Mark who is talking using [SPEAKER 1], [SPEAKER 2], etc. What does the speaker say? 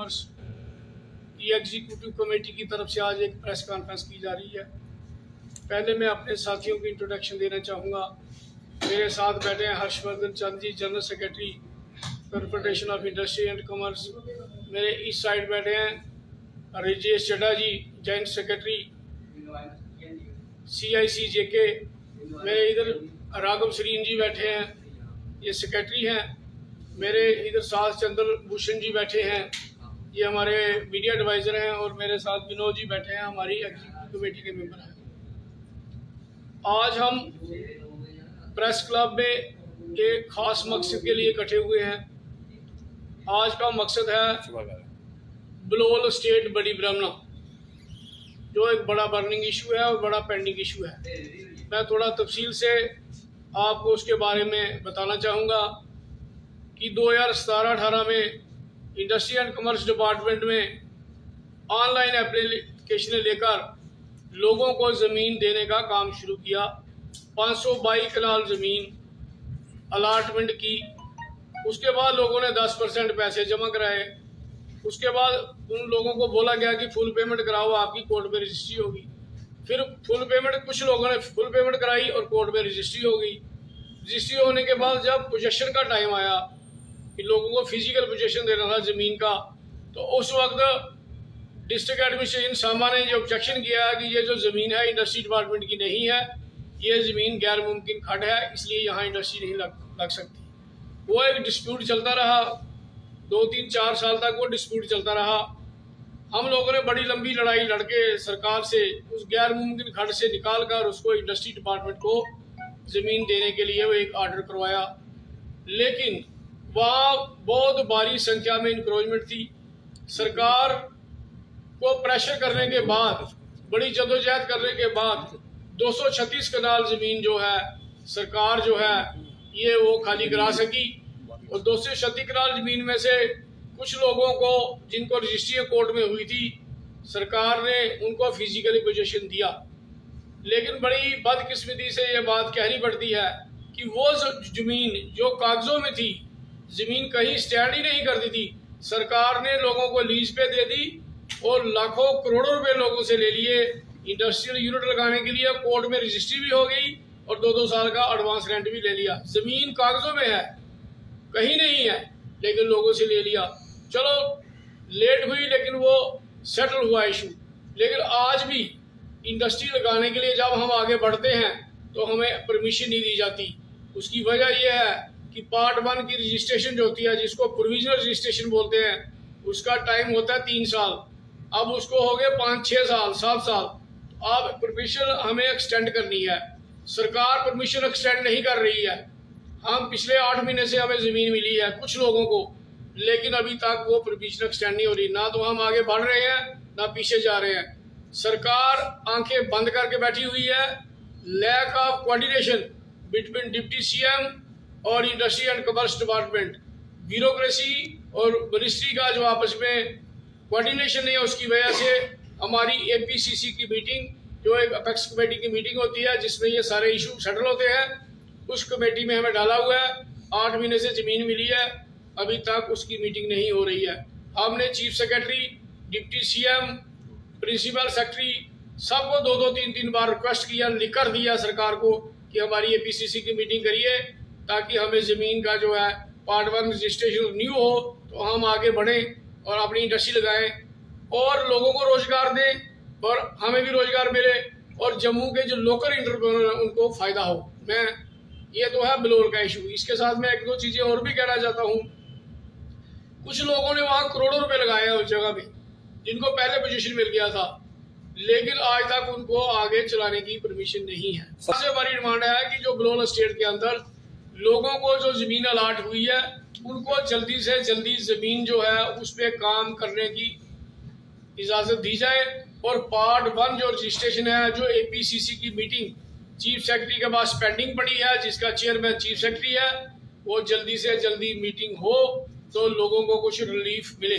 [SPEAKER 1] Commerce की executive committee की तरफ से आज एक प्रेस कॉन्फ्रेंस की जा रही है। पहले मैं अपने साथियों की इंट्रोडक्शन देना चाहूँगा। मेरे साथ बैठे हैं Harshvardhan Chand ji, general secretary corporation of industry and commerce. मेरे इस साइड बैठे हैं Rajesh Chadha ji, joint secretary CIC JK। मेरे इधर राघव सरीन जी बैठे हैं, ये सेक्रेटरी हैं। मेरे इधर साथ चंद्र भूषण जी बैठे हैं, ये हमारे मीडिया एडवाइज़र हैं। और मेरे साथ विनोद जी बैठे हैं, हमारी एग्जीक्यूटिव कमेटी के मेंबर हैं। आज हम प्रेस क्लब में एक खास मकसद के लिए इकट्ठे हुए हैं। आज का मकसद है बलोल स्टेट बड़ी ब्राह्मणा, जो एक बड़ा बर्निंग इशू है और बड़ा पेंडिंग इशू है। मैं थोड़ा तफसील से आपको उसके बारे में बताना चाहूँगा कि 2017-18 में इंडस्ट्री एंड कॉमर्स डिपार्टमेंट में ऑनलाइन एप्लीकेशनें लेकर लोगों को ज़मीन देने का काम शुरू किया। 522 कनाल ज़मीन अलाटमेंट की। उसके बाद लोगों ने 10% पैसे जमा कराए। उसके बाद उन लोगों को बोला गया कि फुल पेमेंट कराओ, आपकी कोर्ट में रजिस्ट्री होगी। फिर फुल पेमेंट, कुछ लोगों ने फुल पेमेंट कराई और कोर्ट में रजिस्ट्री हो गई। रजिस्ट्री होने के बाद जब पोजेशन का टाइम आया कि लोगों को फिजिकल पोजेशन देना था ज़मीन का, तो उस वक्त डिस्ट्रिक्ट एडमिनिस्ट्रेशन सामा ने जो ऑब्जेक्शन किया कि ये जो ज़मीन है इंडस्ट्री डिपार्टमेंट की नहीं है, ये ज़मीन गैर मुमकिन खड़ है, इसलिए यहाँ इंडस्ट्री नहीं लग सकती। वो एक डिस्प्यूट चलता रहा, 2-3-4 साल तक वो डिस्प्यूट चलता रहा। हम लोगों ने बड़ी लंबी लड़ाई लड़के सरकार से उस गैर मुमकिन खड़ से निकाल कर उसको इंडस्ट्री डिपार्टमेंट को ज़मीन देने के लिए वो एक आर्डर करवाया। लेकिन वहाँ बहुत भारी संख्या में इंक्रोचमेंट थी। सरकार को प्रेशर करने के बाद, बड़ी जदोजहद करने के बाद 236 कनाल ज़मीन जो है सरकार जो है ये वो खाली करा सकी। और 236 कनाल ज़मीन में से कुछ लोगों को जिनको रजिस्ट्री कोर्ट में हुई थी, सरकार ने उनको फिजिकली पोजीशन दिया। लेकिन बड़ी बदकिस्मती से ये बात कहनी पड़ती है कि वो ज़मीन जो कागज़ों में थी, ज़मीन कहीं स्टैंड ही नहीं करती थी, सरकार ने लोगों को लीज पे दे दी और लाखों करोड़ों रुपए लोगों से ले लिए इंडस्ट्रियल यूनिट लगाने के लिए। कोर्ट में रजिस्ट्री भी हो गई और 2-2 साल का एडवांस रेंट भी ले लिया। ज़मीन कागज़ों में है, कहीं नहीं है, लेकिन लोगों से ले लिया। चलो लेट हुई, लेकिन वो सेटल हुआ इशू। लेकिन आज भी इंडस्ट्री लगाने के लिए जब हम आगे बढ़ते हैं तो हमें परमिशन नहीं दी जाती। उसकी वजह यह है कि पार्ट 1 की रजिस्ट्रेशन जो होती है, जिसको प्रोविजनल रजिस्ट्रेशन बोलते हैं, उसका टाइम होता है 3 साल। अब उसको हो गए 5-6 साल, 7 साल। अब परमिशन हमें एक्सटेंड करनी है। सरकार परमिशन एक्सटेंड नहीं कर रही है। हम पिछले 8 महीने से हमें ज़मीन मिली है कुछ लोगों को, लेकिन अभी तक वो परमिशन एक्सटेंड नहीं हो रही। ना तो हम आगे बढ़ रहे हैं, ना पीछे जा रहे हैं। सरकार आंखें बंद करके बैठी हुई है। Lack of coordination between deputy CM और industry and commerce department, bureaucracy और मिनिस्ट्री का जो आपस में कोऑर्डिनेशन नहीं है, उसकी वजह से हमारी APCC की मीटिंग, जो एक अपेक्स कमेटी की मीटिंग होती है जिसमें ये सारे इशू सेटल होते हैं, उस कमेटी में हमें डाला हुआ है। 8 महीने से ज़मीन मिली है, अभी तक उसकी मीटिंग नहीं हो रही है। हमने chief secretary, deputy CM, principal secretary सबको 2-2, 3-3 बार रिक्वेस्ट किया, लिख कर दिया सरकार को कि हमारी APCC की मीटिंग करिए ताकि हमें ज़मीन का जो है पार्ट 1 रजिस्ट्रेशन न्यू हो तो हम आगे बढ़ें और अपनी इंडस्ट्री लगाएं और लोगों को रोजगार दें और हमें भी रोजगार मिले और जम्मू के जो लोकल एंटरप्रेन्योर हैं उनको फ़ायदा हो। ये तो है बलोर का इशू। इसके साथ मैं 1-2 चीज़ें और भी कहना चाहता हूँ। कुछ लोगों ने वहाँ करोड़ों रुपए लगाए हैं उस जगह पे, जिनको पहले पोजीशन मिल गया था, लेकिन आज तक उनको आगे चलाने की परमिशन नहीं है। सबसे बड़ी डिमांड है कि जो बलोल स्टेट के अंदर लोगों को जो ज़मीन अलाट हुई है, उनको जल्दी से जल्दी ज़मीन जो है उस पर काम करने की इजाज़त दी जाए। और पार्ट 1 जो रजिस्ट्रेशन है, जो APCC की मीटिंग चीफ सेक्रेटरी के पास पेंडिंग पड़ी है, जिसका चेयरमैन चीफ सेक्रेटरी है, वो जल्दी से जल्दी मीटिंग हो तो लोगों को कुछ रिलीफ मिले।